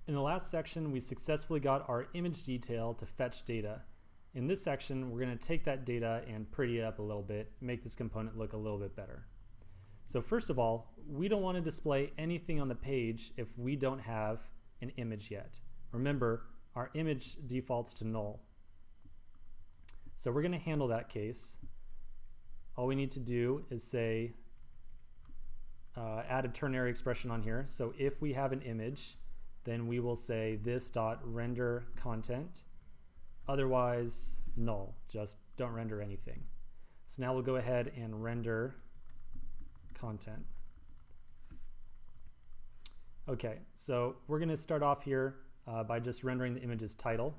In the last section, we successfully got our image detail to fetch data. In this section, we're going to take that data and pretty it up a little bit, make this component look a little bit better. So first of all, we don't want to display anything on the page if we don't have an image yet. Remember, our image defaults to null. So we're going to handle that case. All we need to do is say, add a ternary expression on here. So if we have an image, then we will say this dot render content, otherwise null, just don't render anything. So now we'll go ahead and render content. Okay, so we're going to start off here by just rendering the image's title.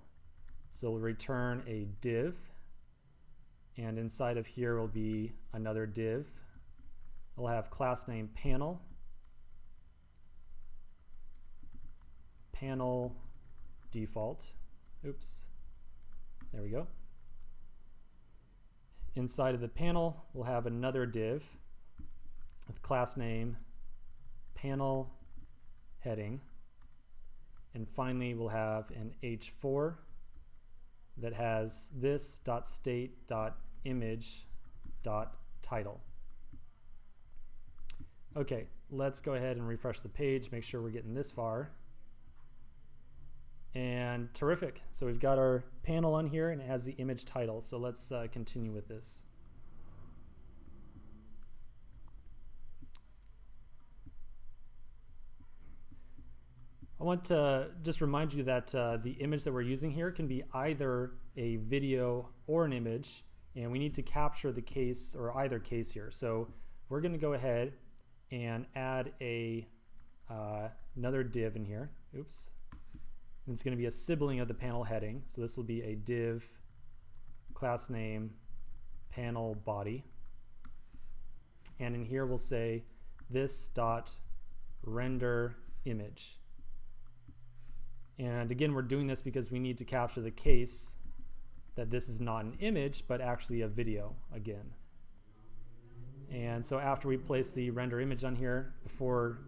So we'll return a div, and inside of here will be another div. We'll have class name panel, panel default. Oops, there we go. Inside of the panel, we'll have another div with class name panel heading. And finally, we'll have an h4 that has this dot state dot image dot title. Okay, let's go ahead and refresh the page, make sure we're getting this far. And terrific. So we've got our panel on here and it has the image title. So let's continue with this. I want to just remind you that the image that we're using here can be either a video or an image, and we need to capture the case or either case here. So we're going to go ahead and add a another div in here. Oops. And it's going to be a sibling of the panel heading. So this will be a div class name panel body. And in here we'll say this dot render image. And again, we're doing this because we need to capture the case that this is not an image, but actually a video again. And so after we place the render image on here, before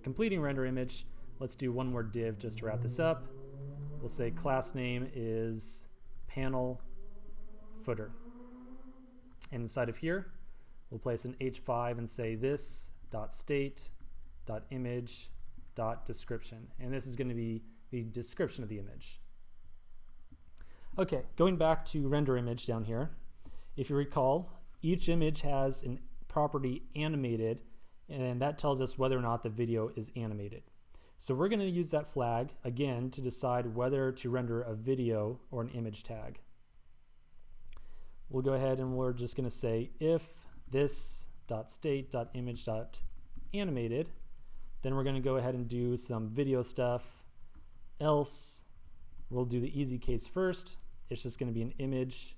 completing render image, let's do one more div just to wrap this up. We'll say class name is panel footer. And inside of here, we'll place an h5 and say this dot state dot image dot description. And this is going to be the description of the image. Okay, going back to render image down here, if you recall, each image has a property animated, and that tells us whether or not the video is animated. So we're going to use that flag again to decide whether to render a video or an image tag. We'll go ahead and we're just going to say if this dot state dot image dot animated, then we're going to go ahead and do some video stuff. Else we'll do the easy case first. It's just going to be an image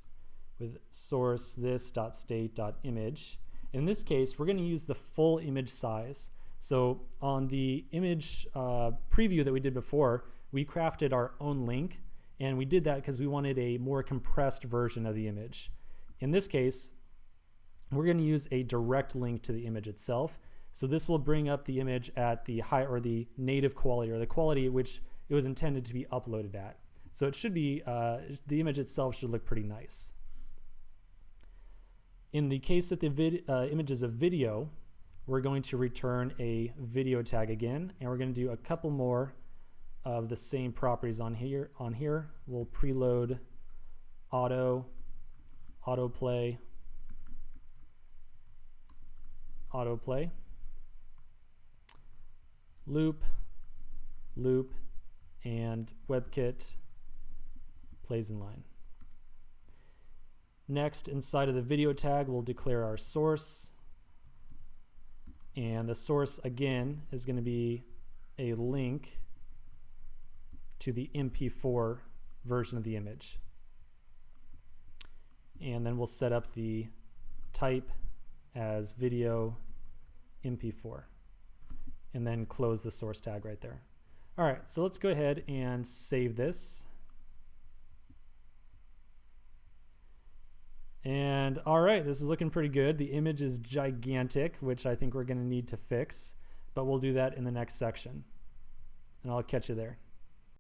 with source this dot state dot image. In this case, we're going to use the full image size. So on the image preview that we did before, we crafted our own link, and we did that because we wanted a more compressed version of the image. In this case, we're going to use a direct link to the image itself. So this will bring up the image at the high or the native quality, or the quality at which it was intended to be uploaded at. So it should be, the image itself should look pretty nice. In the case that the image is a video, we're going to return a video tag again, and we're going to do a couple more of the same properties on here. We'll preload autoplay, loop, and WebKit plays in line. Next, inside of the video tag, we'll declare our source. And the source, again, is going to be a link to the MP4 version of the image. And then we'll set up the type as video MP4. And then close the source tag right there. All right, so let's go ahead and save this. And all right, this is looking pretty good. The image is gigantic, which I think we're going to need to fix, but we'll do that in the next section. and I'll catch you there.